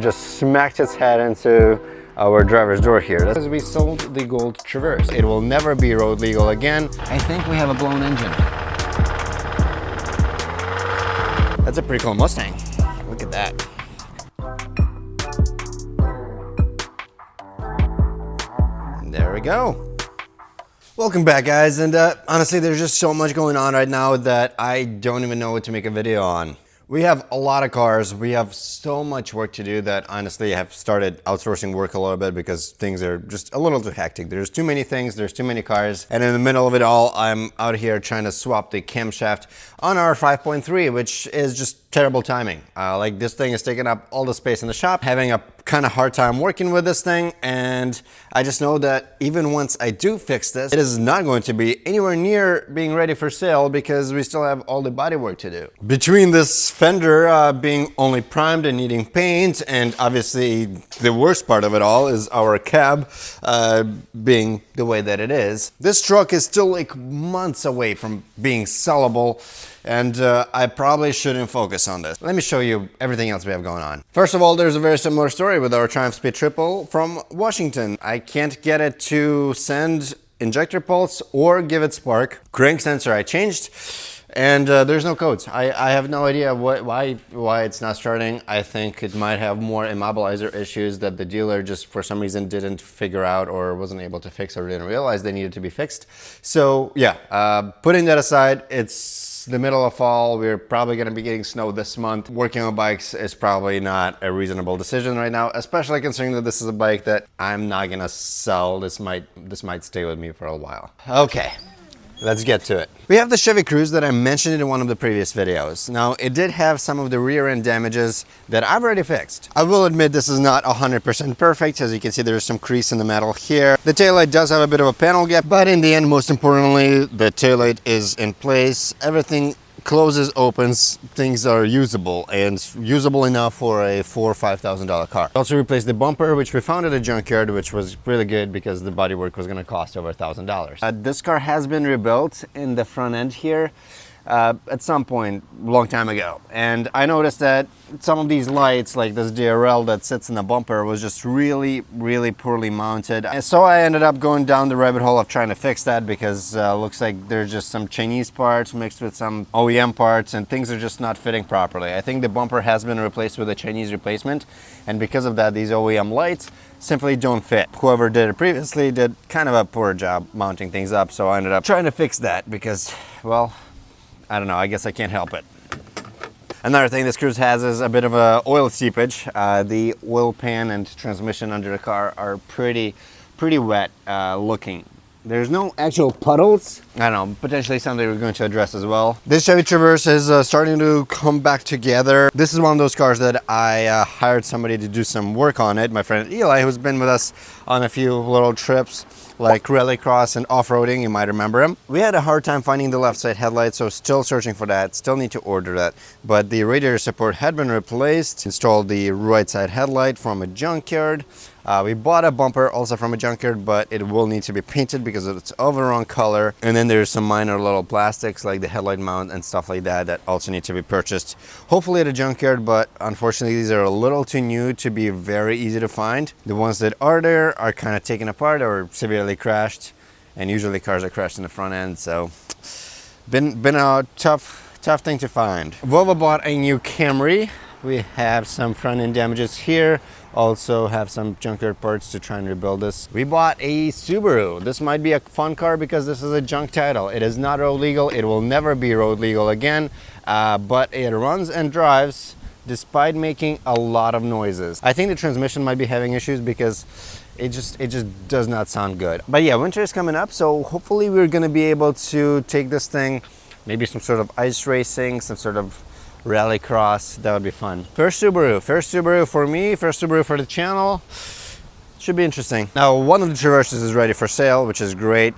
Just smacked its head into our driver's door here. That's because we sold the gold Traverse. It will never be road legal again. I think we have a blown engine. That's a pretty cool Mustang. Look at that. There we go. Welcome back, guys, and honestly there's just so much going on right now that I don't even know what to make a video on. We have a lot of cars, we have so much work to do that honestly I have started outsourcing work a little bit because things are just a little too hectic. There's too many things, there's too many cars, and in the middle of it all I'm out here trying to swap the camshaft on our 5.3, which is just terrible timing. Like, this thing is taking up all the space in the shop, having a kind of hard time working with this thing, and I just know that even once I do fix this, it is not going to be anywhere near being ready for sale because we still have all the body work to do. Between this fender being only primed and needing paint, and obviously the worst part of it all is our cab being the way that it is, this truck is still like months away from being sellable, and I probably shouldn't focus on this. Let me show you everything else we have going on. First of all, there's a very similar story with our Triumph Speed Triple from Washington. I can't get it to send injector pulse or give it spark. Crank sensor I changed, and there's no codes. I have no idea why it's not starting. I think it might have more immobilizer issues that the dealer just for some reason didn't figure out or wasn't able to fix or didn't realize they needed to be fixed. So yeah, putting that aside, it's the middle of fall. We're probably going to be getting snow this month. Working on bikes is probably not a reasonable decision right now, especially considering that this is a bike that I'm not going to sell. This might stay with me for a while. Okay, let's get to it. We have the Chevy Cruze that I mentioned in one of the previous videos. Now, it did have some of the rear end damages that I've already fixed. I will admit this is not 100% perfect. As you can see, there's some crease in the metal here. The taillight does have a bit of a panel gap, but in the end, most importantly, the taillight is in place. Everything closes, opens, things are usable, and usable enough for a $4,000 or $5,000 car. Also replaced the bumper, which we found at a junkyard, which was really good because the bodywork was going to cost over $1,000. This car has been rebuilt in the front end here at some point a long time ago, and I noticed that some of these lights, like this DRL that sits in the bumper, was just really poorly mounted, and so I ended up going down the rabbit hole of trying to fix that because looks like there's just some Chinese parts mixed with some OEM parts and things are just not fitting properly. I think the bumper has been replaced with a Chinese replacement, and because of that these OEM lights simply don't fit. Whoever did it previously did kind of a poor job mounting things up, so I ended up trying to fix that because, well, I don't know, I guess I can't help it. Another thing this Cruze has is a bit of a oil seepage. The oil pan and transmission under the car are pretty wet looking. There's no actual puddles. I don't know, potentially something we're going to address as well. This Chevy Traverse is starting to come back together. This is one of those cars that I hired somebody to do some work on it. My friend Eli, who's been with us on a few little trips like rallycross and off-roading, you might remember him. We had a hard time finding the left side headlight, so still searching for that, still need to order that. But the radiator support had been replaced, installed the right side headlight from a junkyard. We bought a bumper also from a junkyard, but it will need to be painted because it's of the wrong color. And then there's some minor little plastics like the headlight mount and stuff like that that also need to be purchased, hopefully at a junkyard, but unfortunately these are a little too new to be very easy to find. The ones that are there are kind of taken apart or severely crashed, and usually cars are crashed in the front end, so been a tough thing to find. Volvo bought a new Camry. We have some front end damages here. Also have some junkyard parts to try and rebuild this. We bought a Subaru. This might be a fun car because this is a junk title. It is not road legal. It will never be road legal again, but it runs and drives despite making a lot of noises. I think the transmission might be having issues because it just does not sound good. But yeah, winter is coming up, so hopefully we're gonna be able to take this thing, maybe some sort of ice racing, some sort of rallycross. That would be fun. First Subaru for me, first Subaru for the channel. Should be interesting. Now, one of the Traverses is ready for sale, which is great.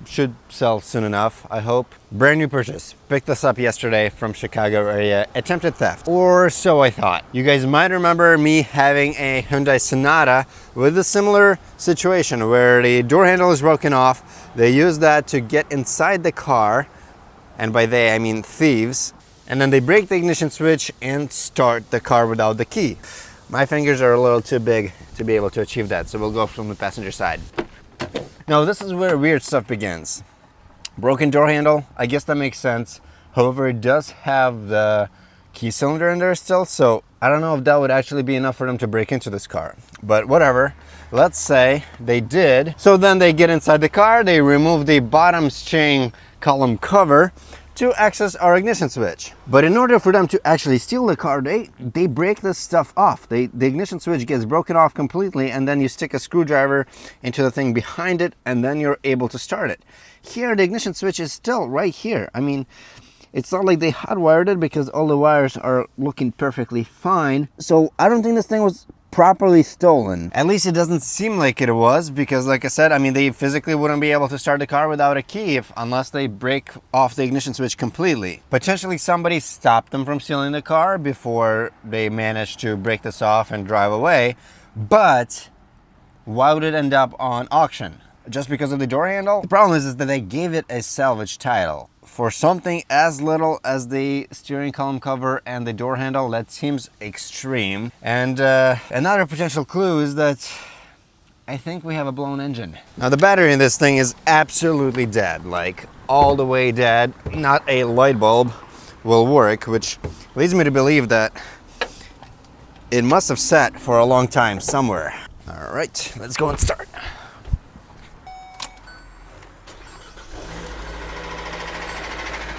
Should sell soon enough, I hope. Brand new purchase. Picked this up yesterday from Chicago area. Attempted theft, or so I thought. You guys might remember me having a Hyundai Sonata with a similar situation where the door handle is broken off. They use that to get inside the car, and by they I mean thieves, and then they break the ignition switch and start the car without the key. My fingers are a little too big to be able to achieve that, so we'll go from the passenger side. Now this is where weird stuff begins. Broken door handle, I guess that makes sense. However, it does have the key cylinder in there still, so I don't know if that would actually be enough for them to break into this car. But whatever, let's say they did. So then they get inside the car, they remove the bottom steering column cover to access our ignition switch. But in order for them to actually steal the car, they break this stuff off. The ignition switch gets broken off completely, and then you stick a screwdriver into the thing behind it, and then you're able to start it. Here, the ignition switch is still right here. I mean, it's not like they hotwired it because all the wires are looking perfectly fine. So I don't think this thing was properly stolen. At least it doesn't seem like it was, because like I said, I mean, they physically wouldn't be able to start the car without a key unless they break off the ignition switch completely. Potentially somebody stopped them from stealing the car before they managed to break this off and drive away. But why would it end up on auction? Just because of the door handle? The problem is that they gave it a salvage title. For something as little as the steering column cover and the door handle, that seems extreme. And another potential clue is that I think we have a blown engine. Now the battery in this thing is absolutely dead, like all the way dead. Not a light bulb will work, which leads me to believe that it must have sat for a long time somewhere. All right, let's go and start.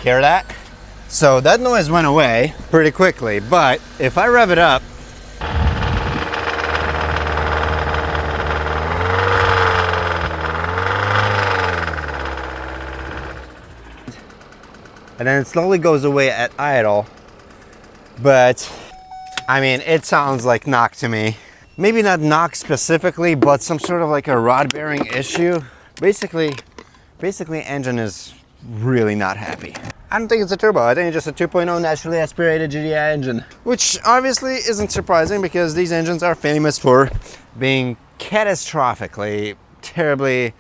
Hear that? So that noise went away pretty quickly, but if I rev it up, and then it slowly goes away at idle, but I mean, it sounds like knock to me. Maybe not knock specifically, but some sort of like a rod bearing issue. Basically engine is really not happy. I don't think it's a turbo. I think it's just a 2.0 naturally aspirated GDI engine, which obviously isn't surprising because these engines are famous for being catastrophically, terribly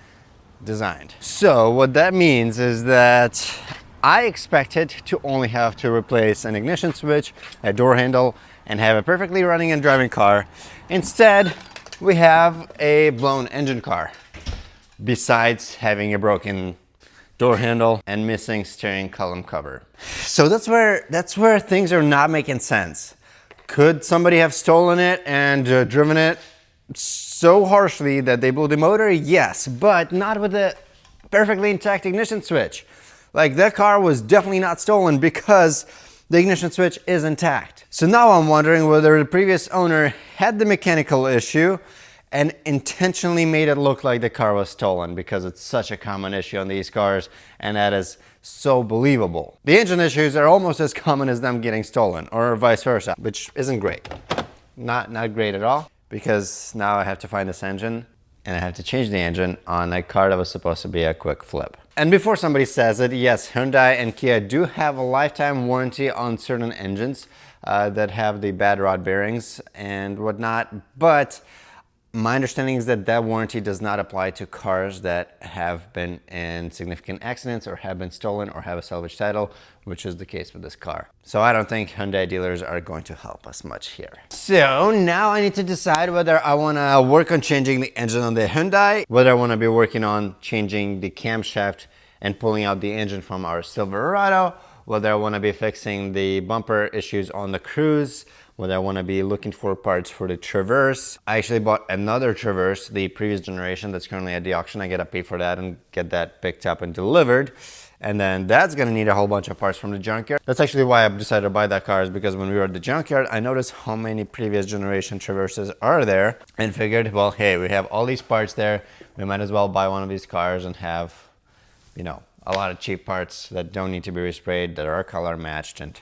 designed. So what that means is that I expected to only have to replace an ignition switch, a door handle, and have a perfectly running and driving car. Instead, we have a blown engine car, besides having a broken door handle and missing steering column cover. So that's where things are not making sense. Could somebody have stolen it and driven it so harshly that they blew the motor? Yes, but not with a perfectly intact ignition switch. Like, that car was definitely not stolen because the ignition switch is intact. So now I'm wondering whether the previous owner had the mechanical issue and intentionally made it look like the car was stolen, because it's such a common issue on these cars, and that is so believable. The engine issues are almost as common as them getting stolen, or vice versa, which isn't great. Not great at all, because now I have to find this engine, and I have to change the engine on a car that was supposed to be a quick flip. And before somebody says it, yes, Hyundai and Kia do have a lifetime warranty on certain engines that have the bad rod bearings and whatnot, but my understanding is that that warranty does not apply to cars that have been in significant accidents or have been stolen or have a salvage title, which is the case with this car. So I don't think Hyundai dealers are going to help us much here. So now I need to decide whether I want to work on changing the engine on the Hyundai, whether I want to be working on changing the camshaft and pulling out the engine from our Silverado, whether I want to be fixing the bumper issues on the Cruze, whether I want to be looking for parts for the Traverse. I actually bought another Traverse, the previous generation, that's currently at the auction. I gotta pay for that and get that picked up and delivered. And then that's gonna need a whole bunch of parts from the junkyard. That's actually why I decided to buy that car, is because when we were at the junkyard, I noticed how many previous generation Traverses are there and figured, well, hey, we have all these parts there. We might as well buy one of these cars and have, you know, a lot of cheap parts that don't need to be resprayed, that are color matched, and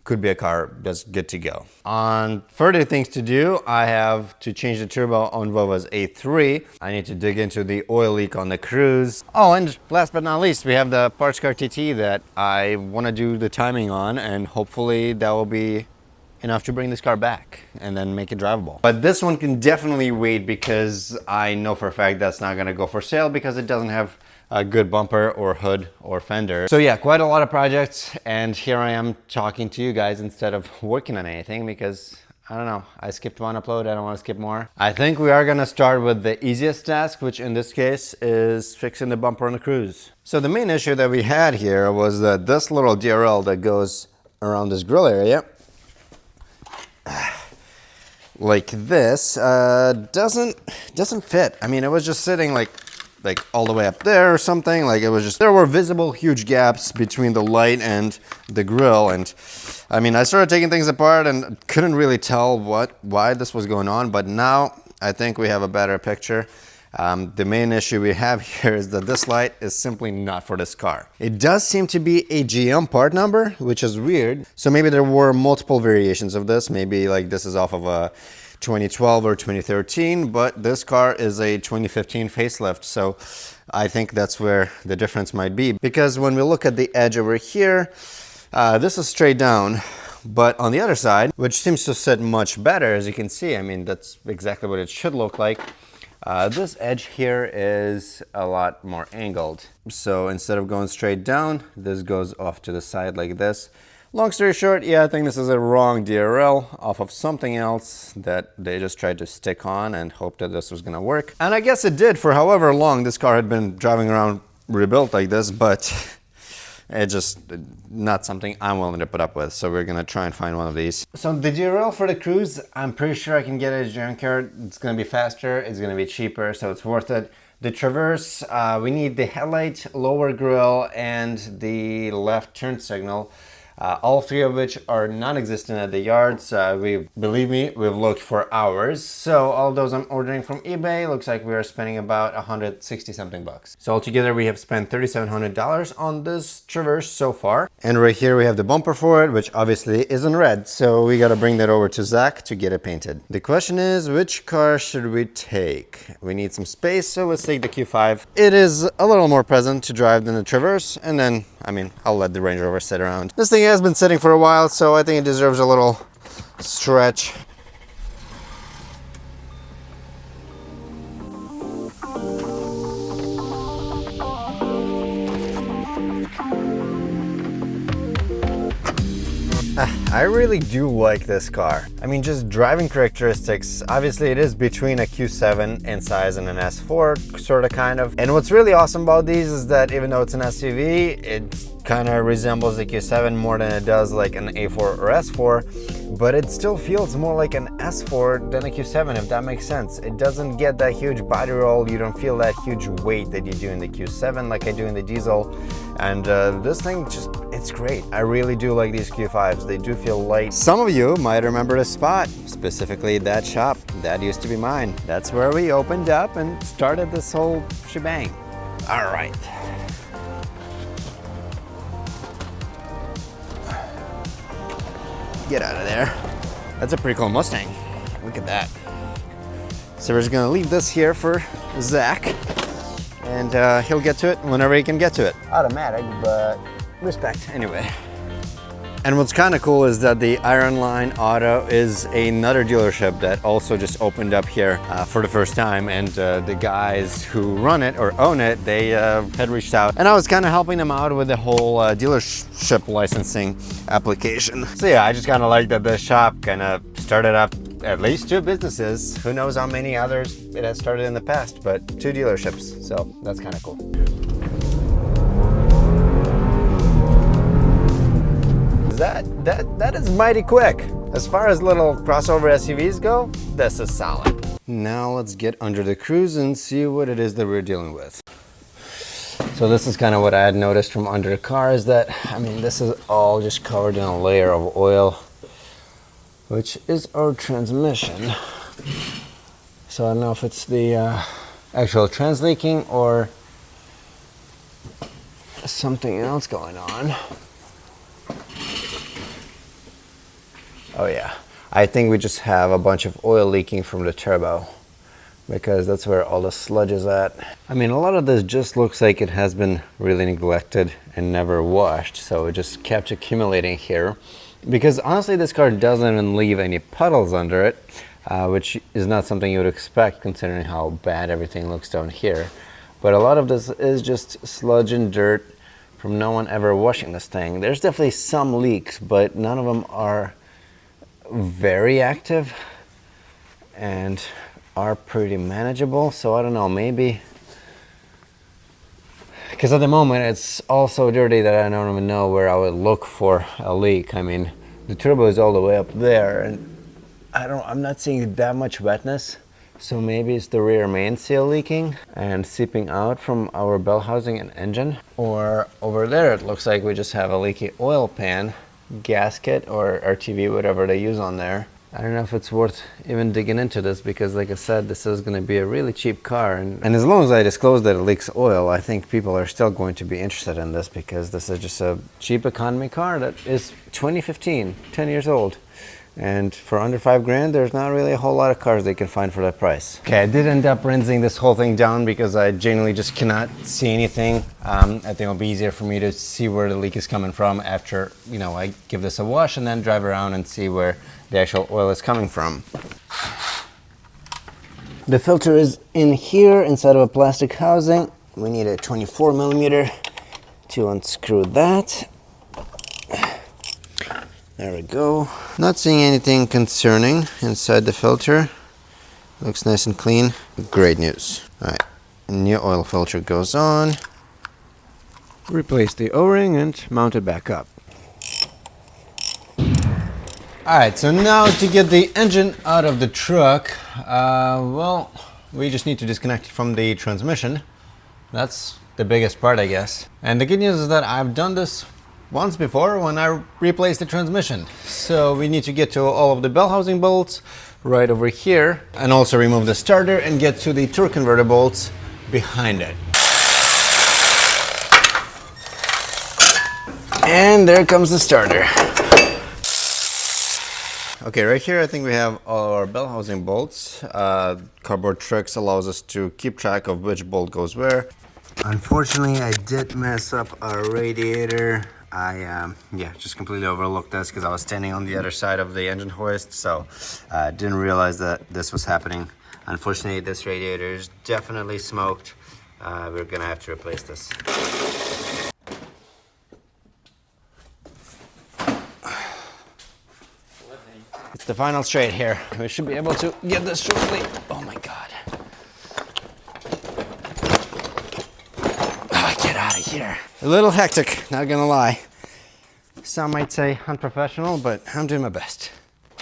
could be a car that's good to go. On further things to do, I have to change the turbo on Volvo's A3. I need to dig into the oil leak on the Cruze. Oh, and last but not least, we have the parts car TT that I want to do the timing on, and hopefully that will be enough to bring this car back and then make it drivable. But this one can definitely wait, because I know for a fact that's not going to go for sale because it doesn't have a good bumper or hood or fender. So yeah, quite a lot of projects, and here I am talking to you guys instead of working on anything, because I don't know. I skipped one upload. I don't want to skip more. I think we are going to start with the easiest task, which in this case is fixing the bumper on the Cruze. So the main issue that we had here was that this little DRL that goes around this grill area, like this, doesn't fit. I mean, it was just sitting like all the way up there or something. Like it was just, there were visible huge gaps between the light and the grill. And I mean, I started taking things apart and couldn't really tell why this was going on, but now I think we have a better picture. The main issue we have here is that this light is simply not for this car. It does seem to be a GM part number, which is weird. So maybe there were multiple variations of this. Maybe like this is off of a 2012 or 2013, but this car is a 2015 facelift. So I think that's where the difference might be. Because when we look at the edge over here, this is straight down, but on the other side, which seems to sit much better, as you can see, I mean, that's exactly what it should look like. This edge here is a lot more angled. So instead of going straight down, this goes off to the side like this. Long story short, yeah, I think this is a wrong DRL off of something else that they just tried to stick on and hope that this was gonna work. And I guess it did for however long this car had been driving around rebuilt like this, but it's just not something I'm willing to put up with. So we're gonna try and find one of these. So the DRL for the Cruze, I'm pretty sure I can get it at Junkyard. It's gonna be faster, it's gonna be cheaper, so it's worth it. The Traverse, we need the headlight, lower grille, and the left turn signal. All three of which are non-existent at the yards. Believe me, we've looked for hours. So all of those I'm ordering from eBay. Looks like we are spending about 160 something bucks. So altogether we have spent $3,700 on this Traverse so far. And right here we have the bumper for it, which obviously isn't red. So we gotta bring that over to Zach to get it painted. The question is, which car should we take? We need some space, so let's take the Q5. It is a little more pleasant to drive than the Traverse, and then, I mean, I'll let the Range Rover sit around. This thing has been sitting for a while, so I think it deserves a little stretch. I really do like this car. I mean, just driving characteristics, obviously it is between a Q7 in size and an S4, sort of, kind of. And what's really awesome about these is that even though it's an SUV, it kind of resembles the Q7 more than it does like an A4 or S4, but it still feels more like an S4 than a Q7, if that makes sense. It doesn't get that huge body roll, you don't feel that huge weight that you do in the Q7 like I do in the diesel. And this thing just, it's great. I really do like these Q5s. They do feel light. Some of you might remember this spot, specifically that shop. That used to be mine. That's where we opened up and started this whole shebang. All right. Get out of there. That's a pretty cool Mustang. Look at that. So we're just gonna leave this here for Zach, and he'll get to it whenever he can get to it. Automatic, but respect anyway. And what's kind of cool is that the Iron Line Auto is another dealership that also just opened up here for the first time, and the guys who run it or own it, they had reached out, and I was kind of helping them out with the whole dealership licensing application. So yeah, I just kind of like that this shop kind of started up at least 2 businesses. Who knows how many others it has started in the past, but 2 dealerships, so that's kind of cool. That is mighty quick. As far as little crossover SUVs go, this is solid. Now let's get under the Cruze and see what it is that we're dealing with. So this is kind of what I had noticed from under the car, is that, I mean, this is all just covered in a layer of oil, which is our transmission. So I don't know if it's the actual trans leaking or something else going on. Oh yeah, I think we just have a bunch of oil leaking from the turbo, because that's where all the sludge is at. I mean, a lot of this just looks like it has been really neglected and never washed, so it just kept accumulating here. Because honestly, this car doesn't even leave any puddles under it, which is not something you would expect considering how bad everything looks down here. But a lot of this is just sludge and dirt from no one ever washing this thing. There's definitely some leaks, but none of them are very active and are pretty manageable. So I don't know, maybe because at the moment it's all so dirty that I don't even know where I would look for a leak. I mean, the turbo is all the way up there and I'm not seeing that much wetness. So maybe it's the rear main seal leaking and seeping out from our bell housing and engine. Or over there it looks like we just have a leaky oil pan, gasket, or RTV, whatever they use on there. I don't know if it's worth even digging into this because, like I said, this is going to be a really cheap car. And as long as I disclose that it leaks oil, I think people are still going to be interested in this because this is just a cheap economy car that is 2015, 10 years old. And for under $5,000, there's not really a whole lot of cars they can find for that price. Okay, I did end up rinsing this whole thing down because I genuinely just cannot see anything. I think it'll be easier for me to see where the leak is coming from after, you know, I give this a wash and then drive around and see where the actual oil is coming from. The filter is in here inside of a plastic housing. We need a 24 millimeter to unscrew that. There we go. Not seeing anything concerning inside the filter. Looks nice and clean. Great news. All right, new oil filter goes on. Replace the O-ring and mount it back up. All right, so now to get the engine out of the truck, well, we just need to disconnect it from the transmission. That's the biggest part, I guess. And the good news is that I've done this once before when I replaced the transmission. So we need to get to all of the bell housing bolts right over here and also remove the starter and get to the torque converter bolts behind it. And there comes the starter. Okay, right here I think we have all our bell housing bolts. Cardboard tricks allows us to keep track of which bolt goes where. Unfortunately, I did mess up our radiator. I just completely overlooked this because I was standing on the other side of the engine hoist, so I didn't realize that this was happening. Unfortunately, this radiator is definitely smoked. We're gonna have to replace this. It's the final straight here. We should be able to get this shortly. Oh my God. Get out of here. A little hectic, not gonna lie. Some might say unprofessional, but I'm doing my best.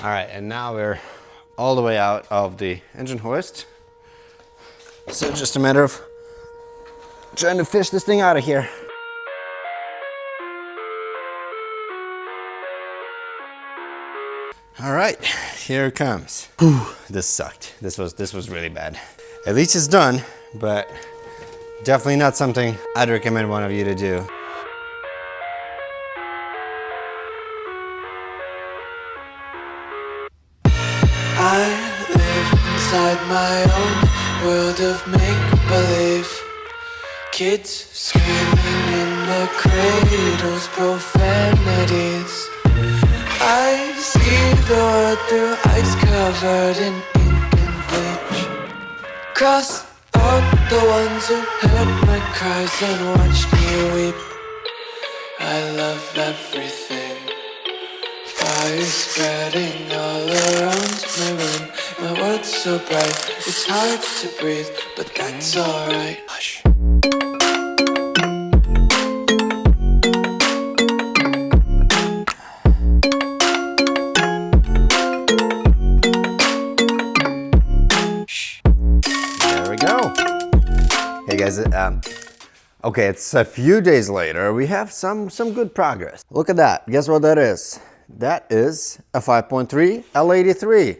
All right, and now we're all the way out of the engine hoist. So just a matter of trying to fish this thing out of here. All right, here it comes. Whew, this sucked. This was really bad. At least it's done, but definitely not something I'd recommend one of you to do. I live inside my own world of make-believe. Kids screaming in their cradles, profanities. I see the world through ice covered in ink and bleach. Cross out the ones who heard my cries and watched me weep. I love everything. Fire spreading all around my room. My world's so bright, it's hard to breathe, but that's alright. Hush. There we go. Hey guys, okay, it's a few days later. We have some good progress. Look at that. Guess what that is? That is a 5.3 L83,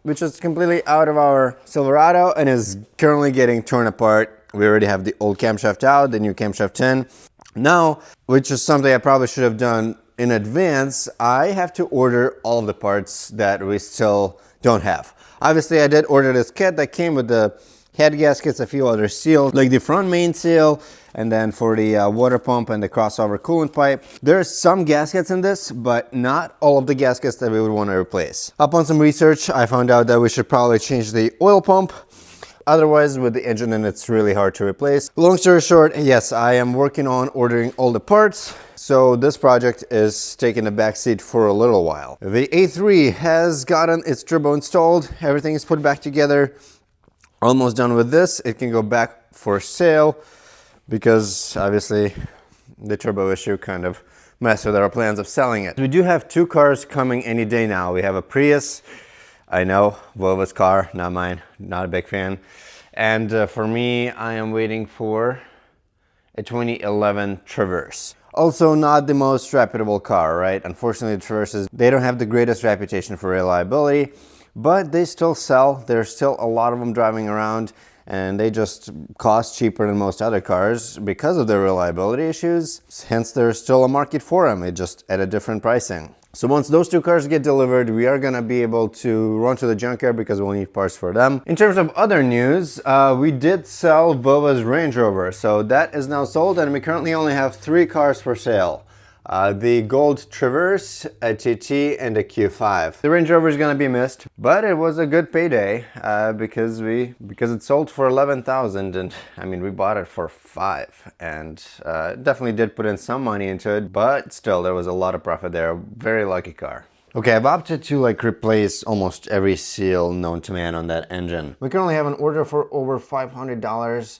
which is completely out of our Silverado and is currently getting torn apart. We already have the old camshaft out, the new camshaft in. Now, which is something I probably should have done in advance, I have to order all of the parts that we still don't have. Obviously, I did order this kit that came with the head gaskets, a few other seals, like the front main seal, and then for the water pump and the crossover coolant pipe. There's some gaskets in this, but not all of the gaskets that we would want to replace. Upon some research, I found out that we should probably change the oil pump, otherwise with the engine in, it's really hard to replace. Long story short, yes, I am working on ordering all the parts. So this project is taking a backseat for a little while. The A3 has gotten its turbo installed. Everything is put back together. Almost done with this. It can go back for sale because obviously the turbo issue kind of messed with our plans of selling it. We do have two cars coming any day now. We have a Prius. I know, Volvo's car, not mine, not a big fan. And for me, I am waiting for a 2011 Traverse. Also not the most reputable car, right? Unfortunately, the Traverses, they don't have the greatest reputation for reliability, but they still sell. There's still a lot of them driving around, and they just cost cheaper than most other cars because of their reliability issues. Hence, there's still a market for them, it just at a different pricing. So once those two cars get delivered, we are gonna be able to run to the junkyard because we'll need parts for them. In terms of other news, we did sell Volvo's Range Rover. So that is now sold, and we currently only have 3 cars for sale. The gold Traverse, a TT, and a Q5. The Range Rover is gonna be missed, but it was a good payday because it sold for 11,000, and I mean we bought it for 5, and definitely did put in some money into it, but still there was a lot of profit there. Very lucky car. Okay, I've opted to like replace almost every seal known to man on that engine. We currently have an order for over $500.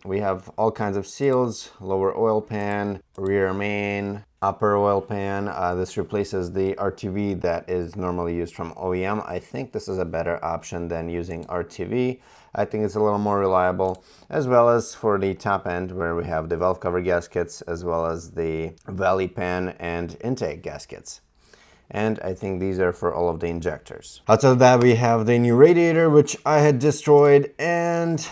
We have all kinds of seals: lower oil pan, rear main, upper oil pan. This replaces the RTV that is normally used from OEM. I think this is a better option than using RTV. I think it's a little more reliable, as well as for the top end where we have the valve cover gaskets, as well as the valley pan and intake gaskets. And I think these are for all of the injectors. Outside of that, we have the new radiator, which I had destroyed, and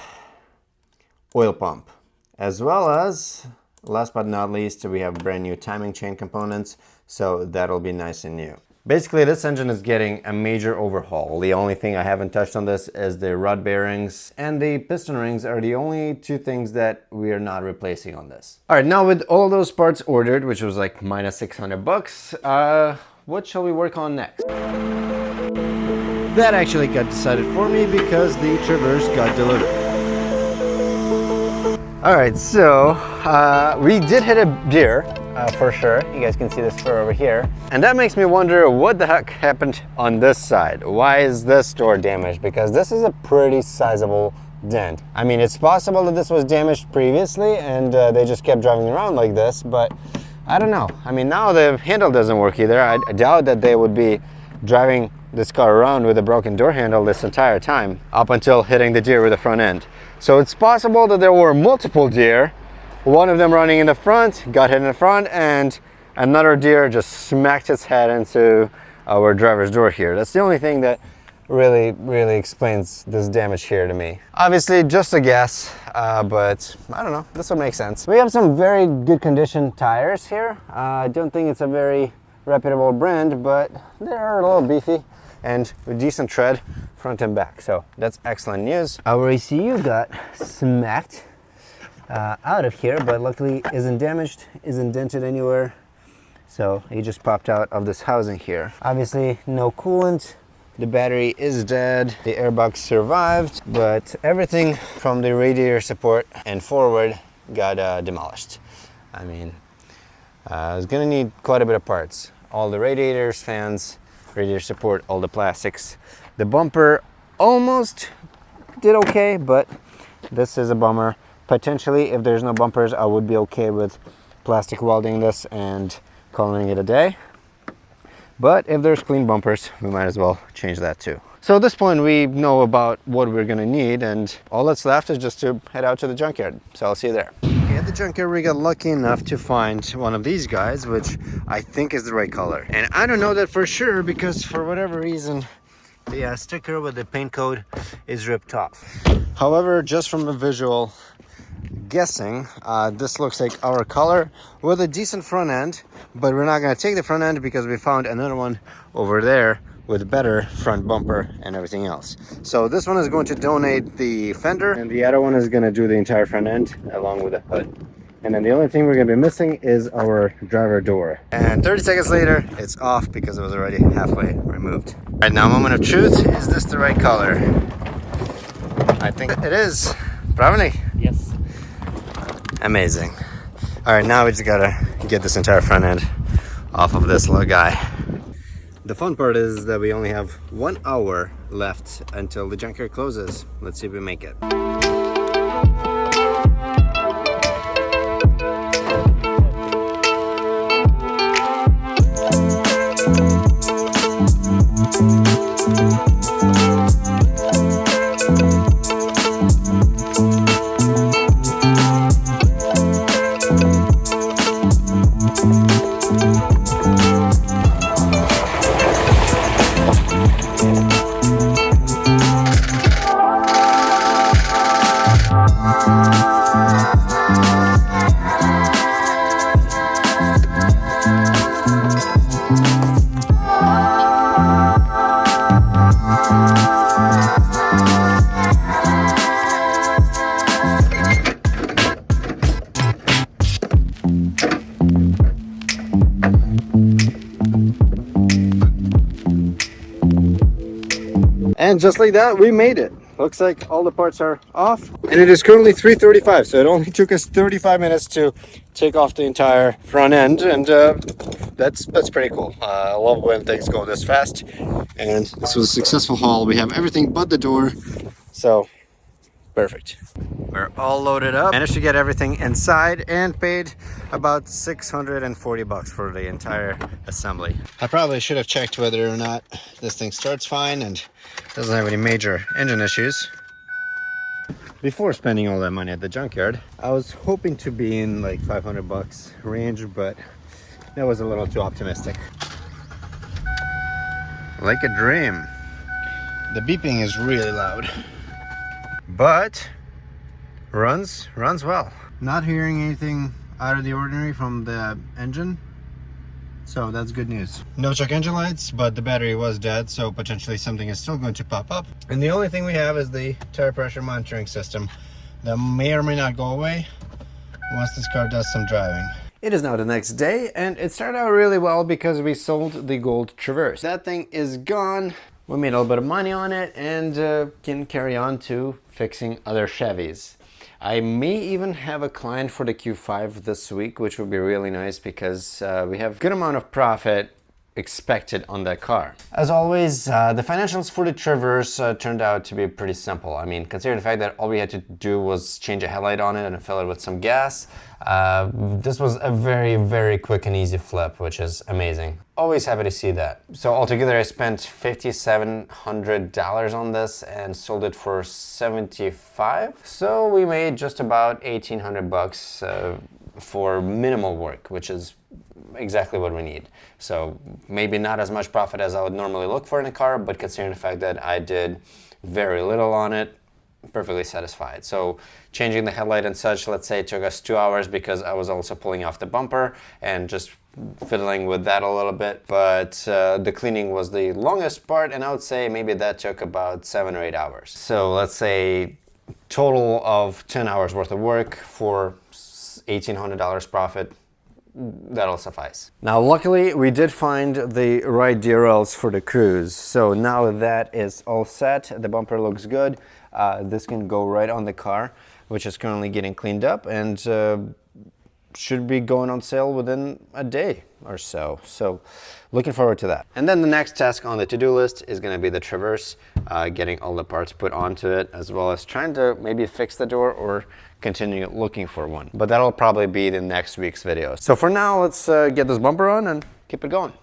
oil pump, as well as, last but not least, we have brand new timing chain components, so that'll be nice and new. Basically, this engine is getting a major overhaul. The only thing I haven't touched on this is the rod bearings, and the piston rings are the only 2 things that we are not replacing on this. All right, now with all those parts ordered, which was like minus 600 bucks, what shall we work on next? That actually got decided for me because the Traverse got delivered. All right, so we did hit a deer for sure. You guys can see this fur over here. And that makes me wonder what the heck happened on this side. Why is this door damaged? Because this is a pretty sizable dent. I mean, it's possible that this was damaged previously and they just kept driving around like this, but I don't know. I mean, now the handle doesn't work either. I doubt that they would be driving this car around with a broken door handle this entire time, up until hitting the deer with the front end. So it's possible that there were multiple deer, one of them running in the front, got hit in the front, and another deer just smacked its head into our driver's door here. That's the only thing that really explains this damage here to me. Obviously just a guess, but I don't know, this would make sense. We have some very good condition tires here. I don't think it's a very reputable brand, but they're a little beefy and with decent tread front and back, so that's excellent news. Our ECU got smacked out of here, but luckily isn't damaged, isn't dented anywhere, so it just popped out of this housing here. Obviously no coolant, the battery is dead, the airbox survived, but everything from the radiator support and forward got demolished. I mean, it's gonna need quite a bit of parts. All the radiators, fans, radiator support, all the plastics. The bumper almost did okay, but this is a bummer. Potentially, if there's no bumpers, I would be okay with plastic welding this and calling it a day. But if there's clean bumpers, we might as well change that too. So at this point, we know about what we're gonna need, and all that's left is just to head out to the junkyard. So I'll see you there. At the junkyard, we got lucky enough to find one of these guys, which I think is the right color. And I don't know that for sure because for whatever reason, the sticker with the paint code is ripped off. However, just from a visual guessing, this looks like our color with a decent front end, but we're not going to take the front end because we found another one over there with better front bumper and everything else. So this one is going to donate the fender, and the other one is going to do the entire front end along with the hood. And then the only thing we're going to be missing is our driver door. And 30 seconds later, it's off because it was already halfway removed. Right now, moment of truth, is this the right color? I think it is. Probably. Yes. Amazing. All right, now we just gotta get this entire front end off of this little guy. The fun part is that we only have 1 hour left until the junkyard closes. Let's see if we make it. And just like that, we made it. Looks like all the parts are off. And it is currently 3:35, so it only took us 35 minutes to take off the entire front end. And that's pretty cool. I love when things go this fast. And this was a successful haul. We have everything but the door. So, perfect. We're all loaded up. Managed to get everything inside and paid about 640 bucks for the entire assembly. I probably should have checked whether or not this thing starts fine and doesn't have any major engine issues before spending all that money at the junkyard. I was hoping to be in like 500 bucks range, but that was a little too optimistic. Like a dream. The beeping is really loud, but runs well. Not hearing anything out of the ordinary from the engine, so that's good news. No check engine lights, but the battery was dead, so potentially something is still going to pop up. And the only thing we have is the tire pressure monitoring system that may or may not go away once this car does some driving. It is now the next day, and it started out really well because we sold the gold Traverse. That thing is gone. We made a little bit of money on it and can carry on to fixing other Chevys. I may even have a client for the Q5 this week, which would be really nice because we have a good amount of profit expected on that car. As always, the financials for the Traverse turned out to be pretty simple. I mean, considering the fact that all we had to do was change a headlight on it and fill it with some gas, this was a very, very quick and easy flip, which is amazing. Always happy to see that. So altogether, I spent $5,700 on this and sold it for $75. So we made just about 1,800 bucks for minimal work, which is exactly what we need. So maybe not as much profit as I would normally look for in a car, but considering the fact that I did very little on it, perfectly satisfied. So changing the headlight and such, let's say it took us 2 hours because I was also pulling off the bumper and just fiddling with that a little bit. But the cleaning was the longest part, and I would say maybe that took about 7 or 8 hours. So let's say total of 10 hours worth of work for $1,800 profit. That'll suffice. Now luckily we did find the right DRLs for the Cruze, so now that is all set. The bumper looks good. This can go right on the car, which is currently getting cleaned up and should be going on sale within a day or so. So looking forward to that. And then the next task on the to-do list is going to be the Traverse, getting all the parts put onto it, as well as trying to maybe fix the door or continue looking for one. But that'll probably be the next week's video. So for now, let's get this bumper on and keep it going.